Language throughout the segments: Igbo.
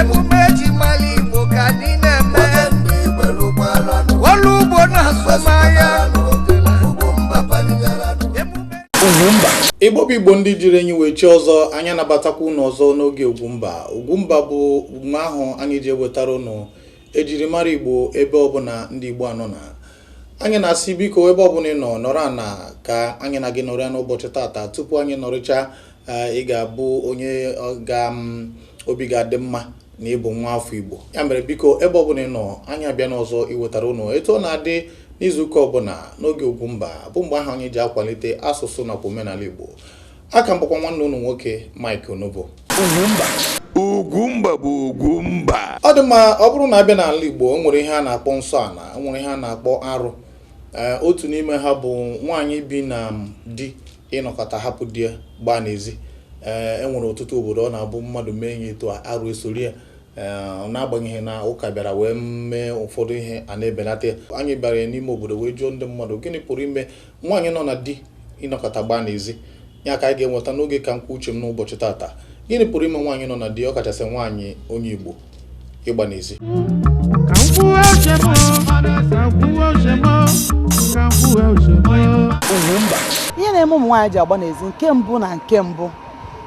emume ji mali Igbo ka anyị na-eme olu Ugbo na-asụmaya Igbo bụ Igbo ndị jiri enyi wee chi ọzọ anya nabatakwa unu ọzọ n'oge Ugwumba. Ugwumba bụ nwa ahụ anyị ji ewetara unu ejiri mara Igbo ebe ọbụla ndị Igbo anọ na. Anyị na-asị biko ebe ọbụla ị nọ nọrọ ana ka anyị na gị nọrọ n'ụbọchị tata tupu anyị nọrịcha ị ga-abụ onye obi ga-adị mma na ịbụ nwa afọ Igbo. Ya mere biko ebe ọbụla ị nọ anyị abịa n'ọzọ iwetara unu etu ọ na-adị n'izuụka ọbụla n'oge Ugwumba bụ mgbe ahụ anyị ji akwalite asụsụ na omenala Igbo. Aka mbụkwa nwanne unu nwoke Mike Onobo. Ugwumba bụ Ugwumba. Ọ dị mma ọ bụrụ na abịa n'ala Igbo o nwere ihe a na-akpọ nsọ ana, o nwere ihe a na-akpọ arụ. Otu n'ime ha bụ nwaanyị bi na di ịnọkọta hapụ di ya gbaa n'ezi. Enwere ọtụtụ obodo ọ na-abụ mmadụ mee ihe etu arụ esori ya n'agbanyeghị na ụka bịara wee mee ụfọdụ ihe a na-ebelata. Anyị bịara n'ime obodo wee jụọ ndị mmadụ gịnị pụrụ ime nwaanyị nọ na di ịnọkọta gbaa n'ezi. Ya ka anyị ga-enweta n'oge ka nkwa uche m n'ụbọchị tata. Gịnị pụrụ ime nwaanyị nọ na di ọkachasị nwaanyị onye Igbo ịgba n'ezi? Ihe na-eme ụmụ nwaanyị ji agba n'ezi nke mbụ na nke mbụ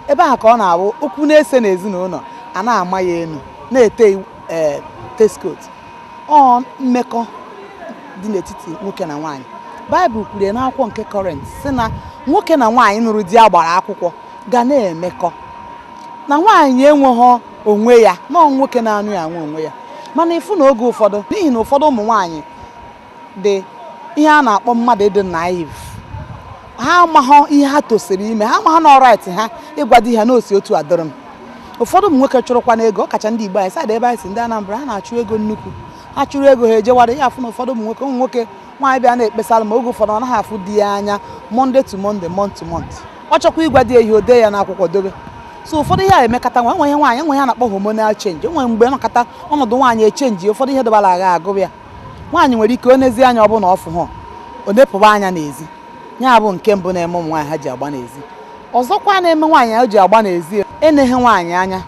ebe a ka ọ na-abụ okwu na-ese n'ezinụlọ a na-ama ya elu na-ete teskot ọ mmekọ dị n'etiti nwoke na nwaanyị. Baịbụl kwuru n'akwụkwọ nke Kọrint sị na nwoke na nwaanyị nụrụ di agbara akwụkwọ ga na-emekọ, na nwaanyị enweghị onwe ya na nwoke na-anụ ya nwe onwe ya. Mana ịfụ na oge ụfọdụ n'ihi na ụfọdụ ụmụ nwaanyị dị ihe a na-akpọ mmadụ ịdị naive, ha amaghị ihe ha tosiri ime, ha amaghị na ọrait ha ịgwa di ha na osi otu adịrị m. Ụfọdụ ụmụ nwoke chụrụkwa n'ego, ọkacha ndị Igbo anyị saịdị ebe anyị si ndị Anambra ha na-achụ ego nnukwu, ha chụrụ ego ha ejewara ya afụ na ụfọdụ ụmụ nwoke nwaanyị bịa na-ekpesara ma oge ụfọdụ ọ naghị afụ di ya anya Monday to Monday, month to month. Ọ chọkwa ịgwa di ya ihe ode ya n'akwụkwọ dobe. So ụfọdụ ihe a emekata nwa enweghị nwaanyị enweghị a na-akpọ hormonal change. Enwere mgbe nọkọta ọnọdụ nwaanyị echenji ụfọdụ ihe dobara agha agụ ya. Nwaanyị nwere ike onezi anya ọbụna ọfụ ha o nepụba anya n'ezi. Ya bụ nke mbụ na-eme ụmụ nwaanyị ha ji agba n'ezi. Ọzọkwa na-eme nwaanyị ha ji agba n'ezi eneghe nwaanyị anya.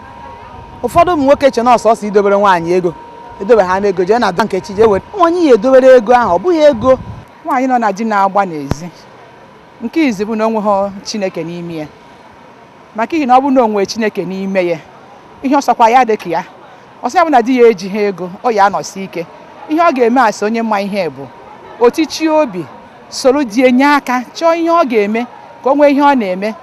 Ụfọdụ ụmụ nwoke che na ọsọsọ idobere nwaanyị ego edobe ha n'ego jee na Nkechi jee were onye ya edobere ego ahụ ọ bụghị ego. Nwaanyị nọ na di na-agba n'ezi nke izi bụ na onweghị Chineke n'ime ya, maka ihi na ọ bụ na onwe Chineke n'ime ya ihe ọsọkwa ya dị ka ya ọsọ ya bụ na di ya ejighị ego ọ ya anọsi ike. Ihe ọ ga-eme asị onye mma ihe bụ otichi obi soro di enye aka chọọ ihe ọ ga-eme ka o nwee ihe ọ na-eme.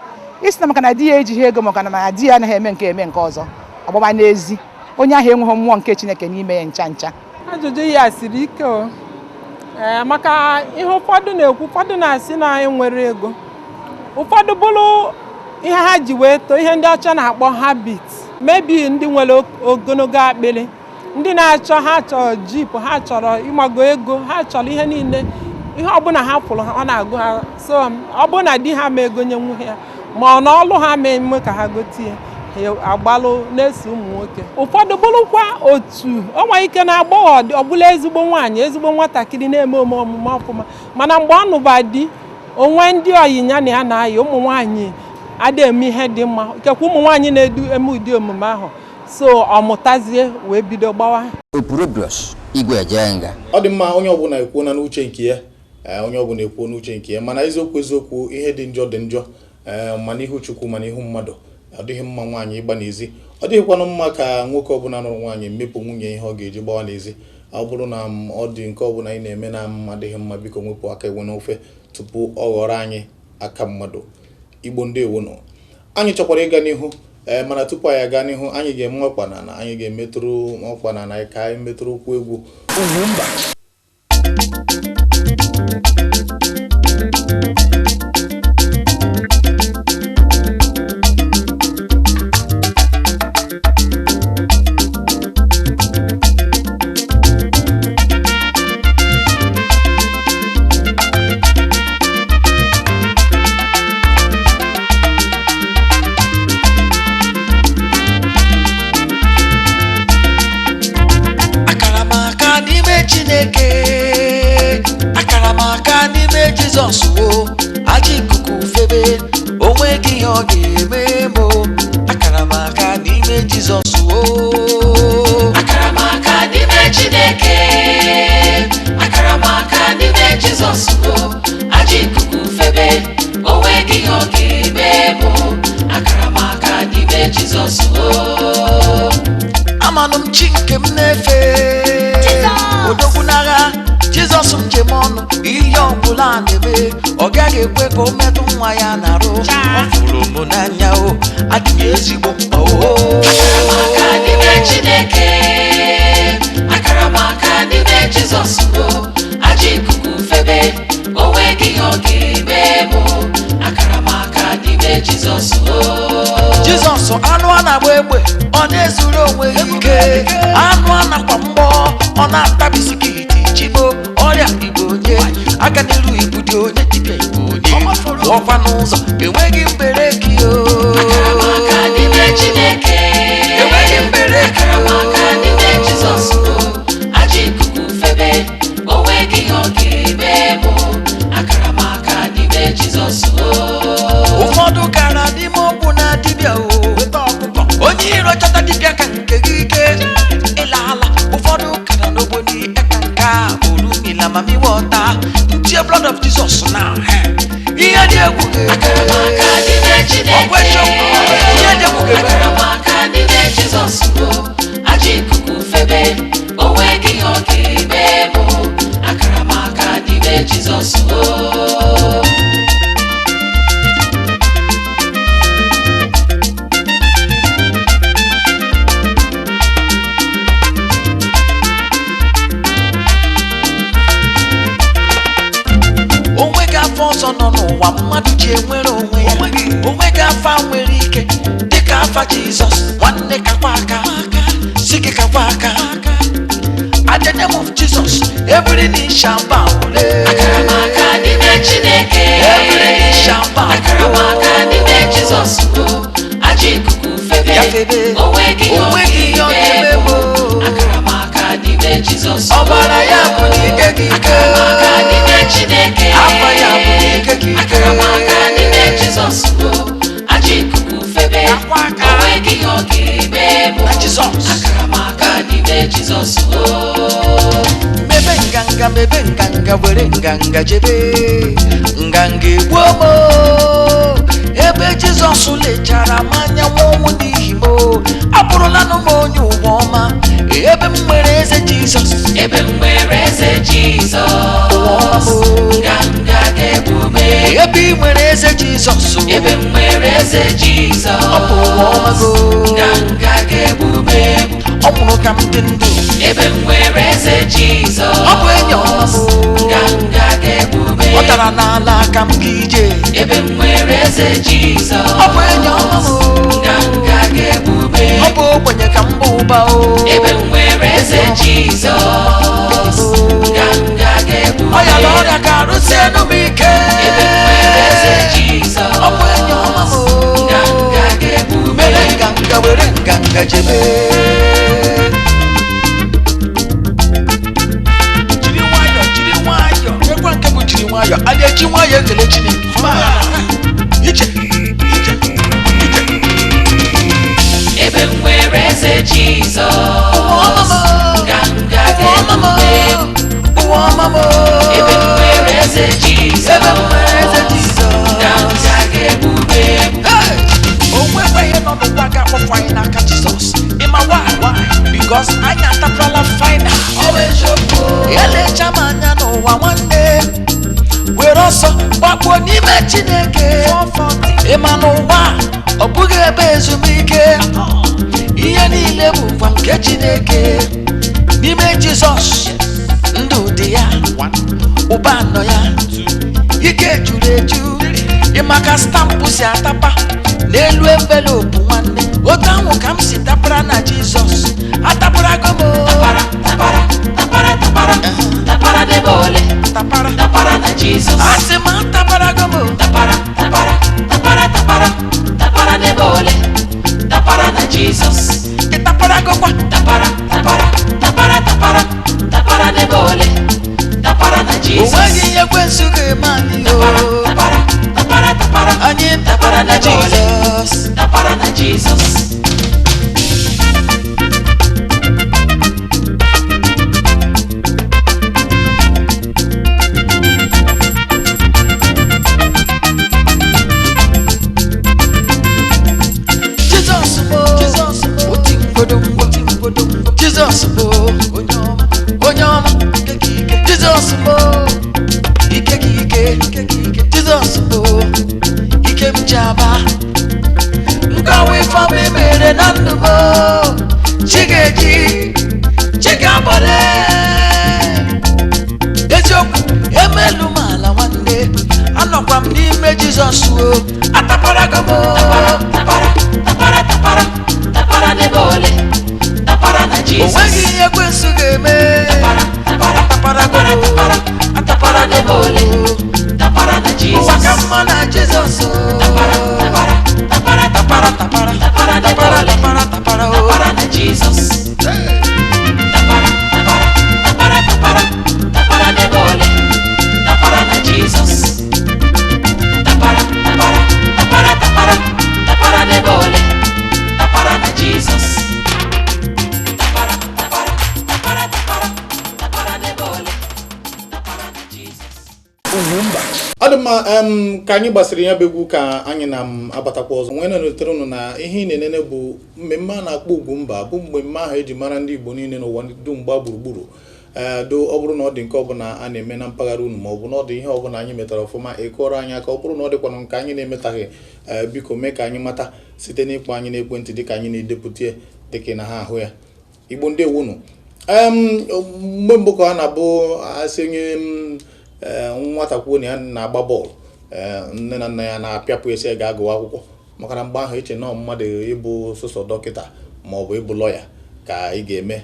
Isi na maka na di ya ejighị ego maka na di ya anaghị eme nke ọzọ ọgbaba n'ezi onye ahụ enweghị mmụọ nke Chineke n'ime ya ncha ncha. Ajụjụ ya siri ike maka ihe ụfọdụ na-ekwu, ụfọdụ na-asị na enwere ego, ụfọdụ bụrụ ihe ha ji wee too ihe ndị ọcha na-akpọ habit. Mebi ndị nwere ogologo akpịrị, ndị na-achọ ha chọrọ jip, ha chọrọ ịmago ego, ha chọrọ ihe niile, ihe ọbụla ha fụrụ ọ na-agụ ha. So ọ bụrụ na di ha ma egonye nwunye ha ma ọ na ọlụ ha ma eme ka ha gotie agbalụ na-esi ụmụ nwoke. Ụfọdụ bụrụkwa otu o nwere ike na agbọghọ ọbụla ezigbo nwaanyị ezigbo nwatakịrị na-eme omume ọfụma, mana mgbe ọ nụba di onwe ndị ọyinya na ya na-ayị ụmụ nwaanyị adị eme ihe dị mma, kekwa ụmụ nwaanyị na-edu eme ụdị omume ahụ. So ọ mụtazie wee bido gbawa. Ọ dị mma onye ọbụla ekwuona n'uche nke ya, onye ọbụla ekwuo n'uche nke ya, mana eziokwu ihe dị njọ dị njọ ma n'ihu Chukwu ma n'ihu mmadụ. Ọ dịghị mma nwaanyị ịgba n'ezi. Ọ dịghịkwanụ mma ka nwoke ọbụla nụrụ nwaanyị mmepụ nwunye ihe ọ ga-eji gbawa n'ezi. Ọ bụrụ na ọ dị nke ọbụla ị na-eme na adịghị mma biko nwepụ aka ewe n'ofe tupu ọ ghọrọ anyị aka mmadụ. Igbo ndewo nọ. Anyị chọkwara ịga n'ihu mana tupu anyị aga n'ihu anyị ga-eme ọkpana na anyị ga-emetụrụ ọkpana na ka anyị metụrụ okwu egwu Ugwumba. Chineke Jesus oh akaramaka n'ime Chineke akaramaka n'ime Jesus oh aji ikuku febe onweghị ihe ọ ga-eme mụ akaramaka n'ime Jesus oh amanụ m chi nke m na-efe odogwu n'agha Jesus njem ọnụ ihe ọbụla na-eme ọ gaghị ekwe ka o metụ nwa ya n'arụ ọ fụrụ m n'anya o adị m ezigbo mkpa o akaramaka n'ime Chineke akaramaka n'ime Jesus o aji ikuku febe onweghị ihe ọ ga-eme mụ akaramaka n'ime Jesus o Jesus anụ a na-agba egbe ọ na-ezuru onwe ya ike anụ a nakwa mgbọ ọ na-atabisi chibo ọrịa igbo onye aka n'iru ibu dị onye dibịa igbo onye ọkwa n'ụzọ enweghị mbereki o akaramaka n'ime Chineke enweghị mbereki akaramaka n'ime Jesus o aji ikuku febe onweghị ihe ọ ga-eme mụ akaramaka n'ime Jesus o ụfọdụ gara n'ime ọgwụ na dibịa o onye iro chọta dibịa ka nke gị ike ịlala ụfọdụ gara n'obodo mami water the blood of Jesus now ihe dị egwu akaramaka n'ime Chineke ihe dị egwu akaramaka n'ime Jesus aji ikuku febe onweghị ihe ọ ga-eme mụ akaramaka n'ime Jesus ọzọ nọ n'ụwa mmadụ ji enwere onwe ya onweghị afa nwere ike dịka afa Jizọs nwanne kakwa aka si gị kakwa aka at the name of Jesus every knee shall bow akaramaka n'ime Chineke every knee shall bow akaramaka n'ime Jesus aji ikuku febe onweghị ihe ọ ga-eme mụ akaramaka n'ime Jesus ọbara ya bụ n'ike gị ike akaramaka n'ime Chineke afa ya bụ n'ike gị ike akaramaka n'ime Jesus aji ikuku febe onweghị ihe ọ ga-eme mụ akaramaka n'ime Jesus mebe nganga were nganga jebe nganga egbuo mo ebe Jizọs lechara manya nwụnwụ n'ihi m abụrụla m onye ụwa ọma ebe m nwere eze Jizọs ebe m nwere eze Jizọs nganga ga-ebume ebe ị nwere eze Jizọs ebe m nwere eze Jizọs ọ bụ ụwa ọma nganga ga-ebume ọ nwụrụ ka m dị ndụ ebe m nwere eze Jizọs ọ bụ enyi ọma nganga ga-ebume ọ dara n'ala aka m ka ije ebe m nwere eze Jizọs ọ bụ enyi ọma nganga ga-ebume ọ bụ ogbenye ka m bụ ụba ebe m nwere eze Jizọs nganga ga-ebume ọ yala ọrịa ka arụsienụ m ike ebe m nwere eze Jizọs ọ bụ enyi ọma nganga ga-ebume mere nganga were nganga jebe jiri nwayọ ekwe nke bụ jiri nwayọ a na-eji nwayọ ekele Chineke ije ebe m nwere eze Jizọs nganga ga-ebume ebe m nwere eze Jizọs nganga ga-ebume onwekweghị nọ n'ụwa ga-akpọfụ anyị n'aka Jizọs ịma why because anyị atapụrụla final elecha m anya n'ụwa nwanne were ọsọ gbakpuo n'ime Chineke ịma n'ụwa ọ bụghị ebe ezumike ihe niile bụkwa nke Chineke n'ime Jizọs ndụ dị ya ụba nọ ya ike juru eju ịmaka stampụ si atapa n'elu envelopu nwanne otu ahụ ka m si tapara na Jizọs ataparago m tapara n'ebe ole tapara na Jizọs asị m ataparago m tapara n'ebe ole tapara na Jizọs ịtaparagokwa tapara n'ebe ole tapara na Jizọs onweghị ihe ekwensu ga-eme anyị tapara anyị tapara na Jizọs tapara na Jizọs Jesus bo onyoma Jesus bo ike Jesus bo ike mjaba ngawe fami mere nandumo chigeji chigabore ejoku emelu mala wande anokwa n'ime Jesus o atapara gabo tapara nebole tapara na Jesus owegi ekwensu geme tapara nebole tapara na Jesus wakama na Jesus tapara na Jesus tapara nebole tapara na Jesus tapara nebole tapara na Jesus tapara nebole tapara na Jesus Adama ka anyị gbasịrị ya begwu ka anyị na abatakwa ọzọ nwee na-enetere unu na ihe ị na-enene bụ mmemme a na-akpọ Ugwumba bụ mmemme ahụ eji mara ndị Igbo niile n'ụwa dum gbaa gburugburu do ọ bụrụ na ọ dị nke ọbụla a na-eme na mpaghara unu ma ọ bụ na ọ dị ihe ọbụla anyị metara ọfụma ịkọrọ anyị aka ọ bụrụ na ọ dịkwana nke anyị na-emetaghị biko mee ka anyị mata site n'ịkpọ anyị n'ekwentị dịka anyị na-edepụta dịka na ha ahụ ya Igbo ndị ewunu mgbe mbụ ka a na-abụ asị nye nwata kwuo na ya na-agba bọọlụ nne na nna ya na-apịapụ esi ga-agụwa akwụkwọ maka na mgbe ahụ eche na mmadụ ịbụ sọsọ dọkịta ma ọ bụ ịbụ lọya ka ị ga-eme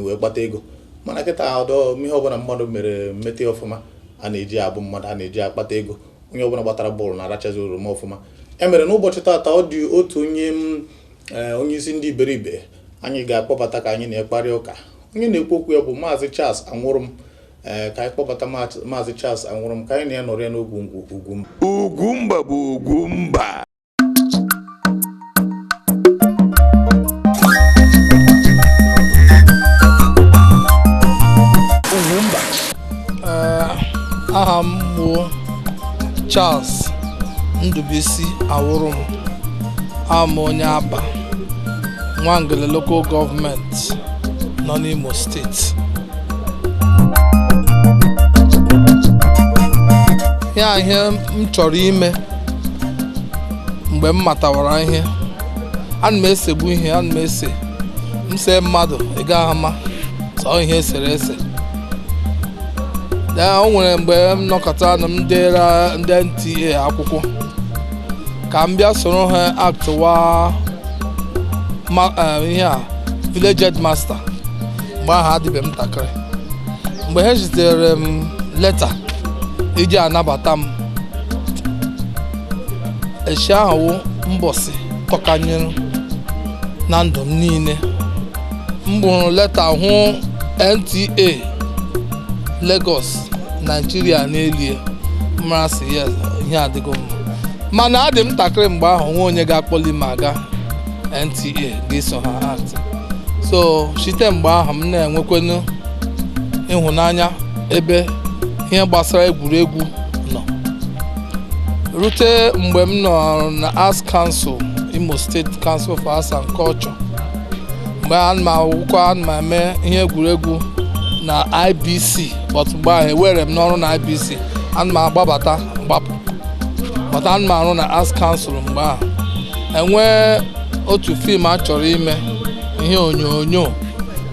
wee kpata ego mana kịta ọdọ ihe ọbụla mmadụ mere mmete ọfụma a na-eji abụ mmadụ a na-eji akpata ego onye ọbụla gbatara bọọlụ na-arachazi oroma ọfụma mere n'ụbọchị taata ọ dị otu onye isi ndị iberibe anyị ga-akpọbata ka anyị na-ekparị ụka onye na-ekwu okwu ya bụ Maazị Charles Anwụrụm ka anyị kpọbata Maazị Charles Anwụrụm ka anyị na ya nọrọ ya n'ogwu Ugwumba. Ugwumba bụ Ugwumba. Aha m bụ Charles Ndubisi Anwụrụm, am onye Aba, Nwangele Local Government nọ n'Imo Steeti. Ya ihe m chọrọ ime mgbe m matawara ihe, ana m esegbu ihe, ana m ese mse mmadụ ị gaghị ama sọ ihe esere ese. O nwere mgbe m nọkọta na m dere ndị NTA akwụkwọ ka m bịa soro ha aktụwa ihe a village headmaster mgbe ahụ adịbe m ntakịrị. Mgbe ha zitere m leta iji anabata m, echi ahụ mbọsị tọkanyere na ndụ m niile. M bụrụ leta hụ NTA Lagos Nigeria n'elie mara sị ya ihe adịgo mma, mana adị m ntakịrị mgbe ahụ nwe onye ga-akpọli m aga NTA ga-eso ha act. So site mgbe ahụ m na-enwekwenu ịhụnanya ebe ihe gbasara egwuregwu nọ, rute mgbe m nọ na Arts Council, Imo State Council for Arts and Culture, mgbe ana m akwụkwọ ana m eme ihe egwuregwu na IBC, but mgbe ahụ ewere m n'ọrụ na IBC, ana m agbapụ bata ana m arụ na Arts Council. Mgbe ahụ enwee otu fim a chọrọ ime, ihe onyonyo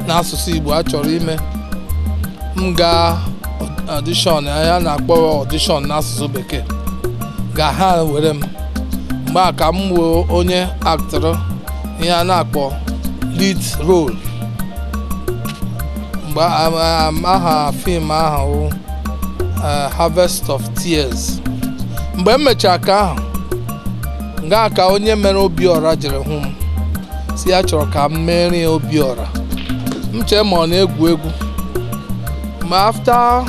n'asụsụ Igbo a chọrọ ime, m gaa audition, ya na-akpọ audition n'asụsụ Bekee, ga ha were m. Mgbe a ka m bụ onye actor ihe a na-akpọ lead role. Mgbe aha fim ahụ Harvest of Tears. Mgbe m mechara ka ahụ, nga ka onye mere Obiọra jere hụ m si ya chọrọ ka m merie Obiọra. M chee ma ọ na-egwu egwu. Ma after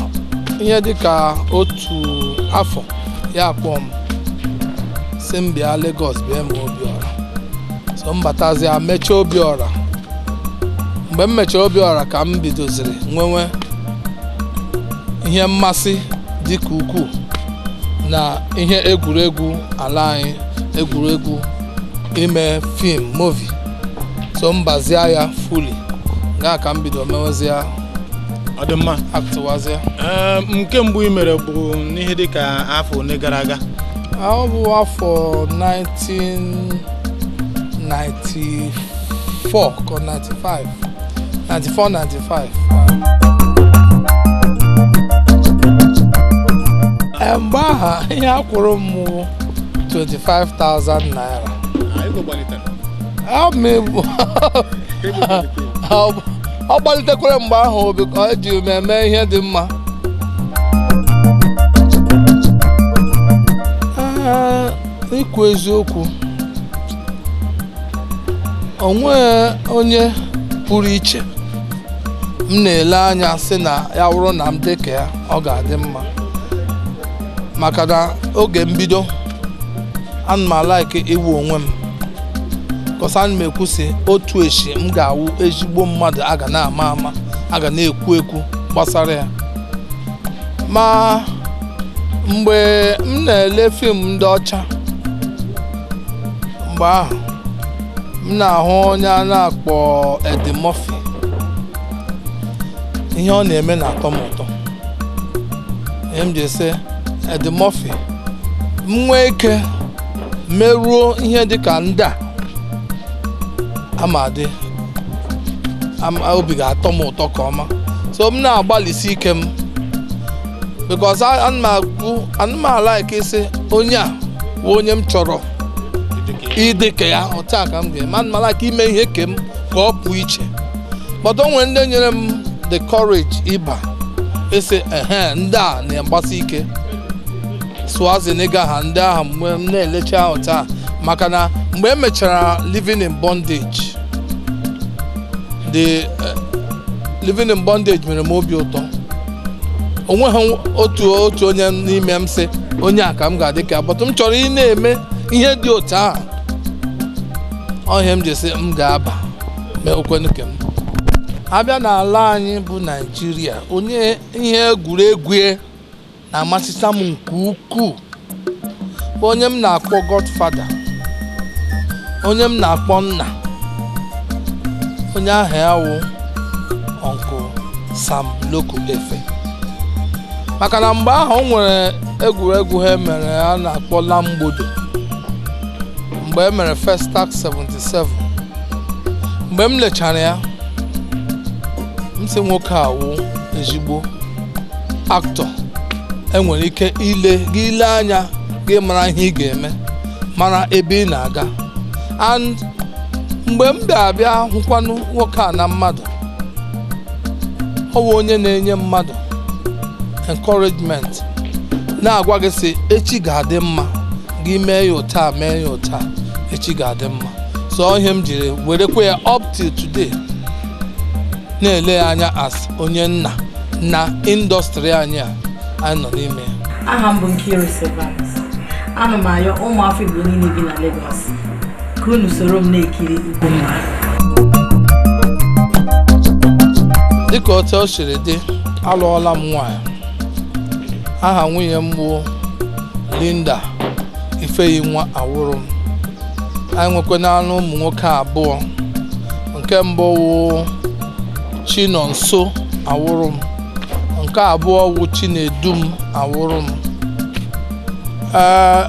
ihe dịka otu afọ ya akpọ m si m bịa Lagos bịa m Obiọra. So m batazia mechaa Obiọra. Mgbe m mechara Obiọra ka m bidoziri nwewe ihe mmasị dịka ukwuu na ihe egwuregwu ala anyị, egwuregwu ime film movie. So m bazia ya fully gaa ka m bido mewezie ọ dị mma aktịwazie. Nke mbụ ị mere bụ n'ihe dị ka afọ ole gara aga? Ọ bụ afọ 1994 ka 95 94-95. Mgbe aha ihe a kwụrụ m 25,000 naira. Ọ gbalitekwara mgbe ahụ biko eji m eme ihe dị mma. Ikwu eziokwu, onwe onye pụrụ iche m na-ele anya sị na ya wụrụ na m dịka ya ọ ga-adị mma, maka na oge mbido ana m alaiki iwu onwe m kọsa ana m ekwusi otu echi m ga-awụ ezigbo mmadụ a ga na-ama ama, a ga na-ekwu ekwu gbasara ya. Ma mgbe m na-ele fim ndị ọcha, mgbe ahụ m na-ahụ onye a na-akpọ Eddie Murphy, ihe ọ na-eme na-atọ m ụtọ. Ihe m ji ese Eddie Murphy, m nwee ike merụọ ihe dịka ndị a amadị obi ga-atọ m ụtọ ka ọma. So m na-agbalịsi ike m because ana m like isi onye a bụ onye m chọrọ ịdịka ya, otu a ka m ga-eme. Ana m like ime ihe ke m ka ọ pụọ iche, but o nwere ndị nyere m the courage ịba isi ndị a na-agbasi ike sụaziniga ha ndị ahụ mgbe m na-elecha ahụ taa. Maka na mgbe m mechara living in bondage, the living in bondage mere m obi ụtọ. Onweghị otu onye n'ime m sị onye a ka m ga-adị ka, but m chọrọ ị na-eme ihe dị otu ahụ. Ọhịa m ji sị m ga-aba mee okwenu ke m. Abịa n'ala anyị bụ Naịjirịa, onye ihe egwuregwu na-amasịcha m nke ukwuu bụ onye m na-akpọ Godfather, onye m na-akpọ nna, onye ahụ ya wụ Uncle Sam Loco Efe. Maka na mgbe ahụ o nwere egwuregwu ha mere a na-akpọ Lamgbodo, mgbe e mere Festac 77. Mgbe m lechara ya, m sị nwoke a wụ ezigbo aktọ, enwere ike ile anya gị mara ihe ị ga-eme, mara ebe ị na-aga. And mgbe m bịa hụkwanụ nwoke a na mmadụ, ọ bụ onye na-enye mmadụ encouragement, na-agwa gị sị echi ga-adị mma, gị mee ya ụta mee ya ụta, echi ga-adị mma. So ihe m jiri werekwa ya up till today na-ele ya anya as onye nna na indọstrị anyị nọ n'ime ya. Aha m bụ Nkiru Sevens. Ana m ayọ ụmụafọ Igbo niile bi na Lagos ka unu soro m na-ekiri Ugwumba. Dịka otu o siri dị, alụọla m nwaanyị. Aha nwunye m bụ Linda Ifeyinwa Awurum. Anyị nwekwanalụ ụmụ nwoke abụọ. Nke mbụ wụ Chinonso Awurum, nke abụọ wụ Chinedum Awurum.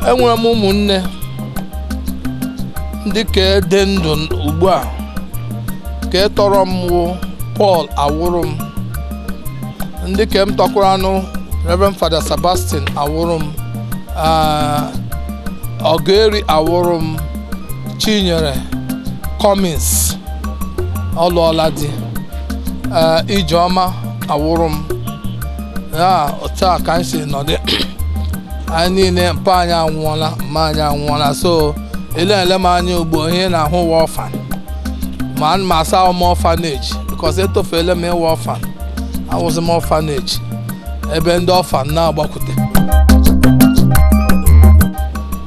Enwere m ụmụnne ndị ka dị ndụ ugbu a. Ka tọrọ m wụ Paul Awurum, ndị ka m tọkwara anụ Reverend Father Sebastian Awurum, Ogeri Awurum, Chinyere Cummins ọlụọla di, Ijeọma Awurum. Ya otu a ka m si nọdị. Anyị niile mpa anyị anwụọla, mma anyị anwụọla. So ele m anya ugbo ihe na-ahụ wa ọfan, ma ana m asa m orphanage because etofeela m ịwa ọfan. Awụzi m orphanage ebe ndị ọfan na-agbakwute.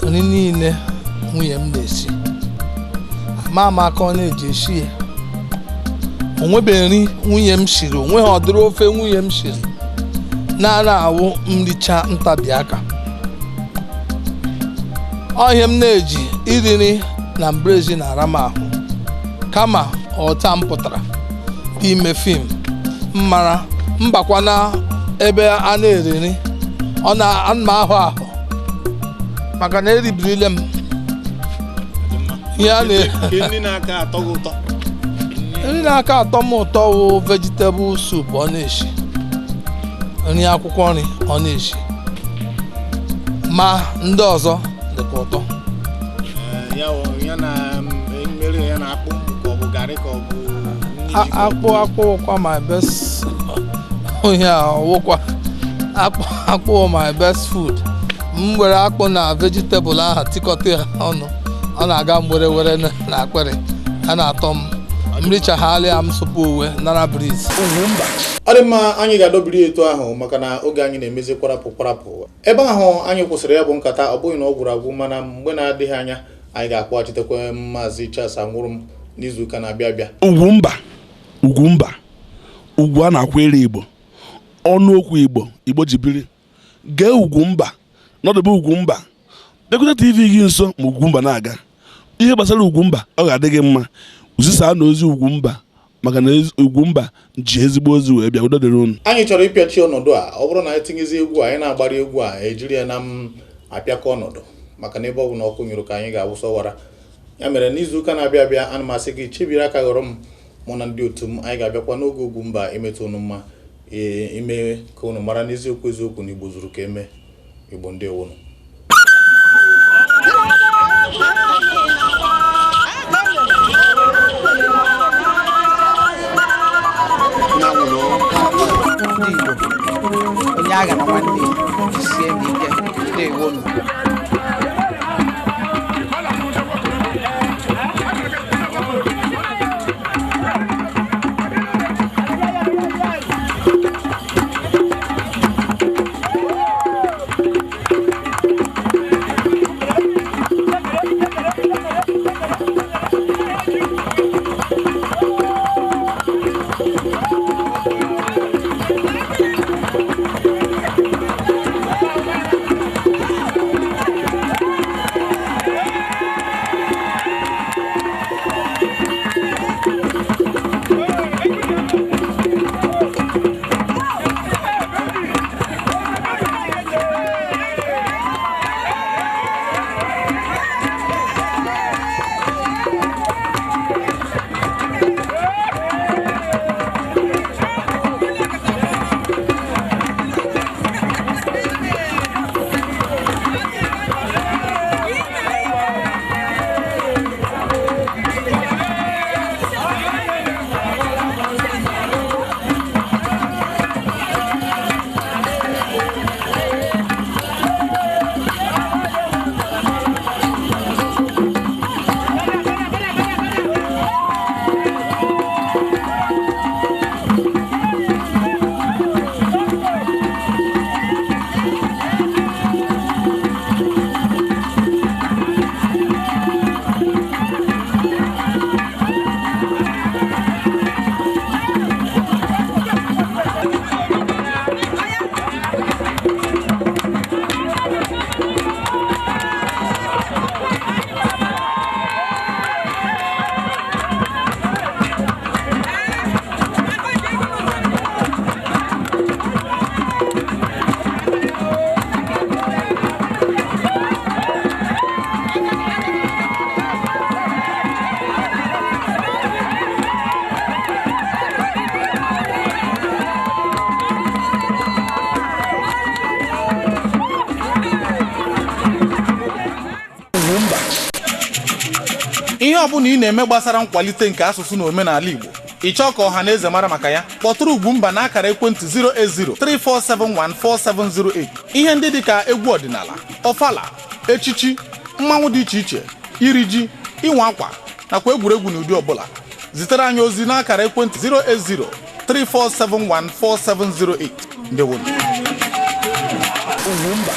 Nri niile nwunye m na-esi, ama aka ọ na-eji esi ya. Onwebeghị nri nwunye m shiri, onweghị ọdịrị ofe nwunye m shiri na-ara awụ nricha ntabi aka. Ọhịa m na-eji iri nri na mbrezi na-ara m ahụ, kama ọta m pụtara ime fim mmara mbakwana ebe a na-eri ọ na-ama ahụ maka na eribirile m nri na-aka atọ gị ụtọ. Nri na-aka atọ m ụtọ wụ vegetable soup ọ na-eshi, nri akwụkwọ nri ọ na-eshi, ma ndị ọzọ dịkwa ụtọ. Ya na mmeri ya na akpụ ka ọ bụ garị ka ọ bụ akpụ kwa my best onye ọwụkwa akpụ my best food. M were akpụ na vegetable ahụ tikọta ya ọnụ, ọ na-aga mgbere were na akpịrị, a na-atọ m mrichagharịa m sopu uwe nara briz. Ọ dị mma, anyị ga-adọbiri etu ahụ maka na oge anyị na-emezi kwarapụ. Ebe ahụ anyị kwụsịrị ya bụ nkata, ọ bụghị na ọ gwụrụ agwụ, mana mgbe na-adịghị anya anyị ga-akpọghachitekwa Maazị Charles Anwụrụ n'izuụka na-abịa abịa. Ugwumba ugwu a na-akwere Igbo, ọnụ okwu Igbo ji biri. Gee Ugwumba n'ọdụbe Ugwumba, bịakwute TV gị nso ma Ugwumba na-aga. Ihe gbasara Ugwumba ọ ga-adị gị mma, ụzisa na ozi Ugwumba maka na Ugwumba ji ezigbo ozi wee bịa. Udo dịrị unu. Anyị chọrọ ịpịachi ọnọdụ a, ọ bụrụ na anyị tinyezi egwu anyị na-agbara egwu a ejiri ya na apịakọ ọnọdụ, maka na ebe ọ bụ na ọkụ nyụrụ ka anyị ga-awụsọwara. Ya mere n'izuụka na-abịa abịa, ana m asị gị chebiri aka ghọrọ m mụ na ndị otu m. Anyị ga-abịakwa n'oge Ugwumba imetụ unu mma, ime ka unu mara n'eziokwu na Igbo zuru ka eme. Igbo ndị ewunu. onye agha na nwanne sie n'ike ndị ewunu. Ihe ọ bụla ị na-eme gbasara nkwalite nke asụsụ na omenala Igbo, ị chọọ ka ọha na eze mara maka ya, kpọtụrụ Ugwumba n'akara ekwentị 08034714708. Ihe ndị dịka egwu ọdịnala, ọfala, echichi, mmanwụ dị iche iche, iri ji, ịnwa akwa nakwa egwuregwu n'ụdị ọbụla. Zitere anyị ozi n'akara ekwentị 08034714708. Ndewo. Ugwumba.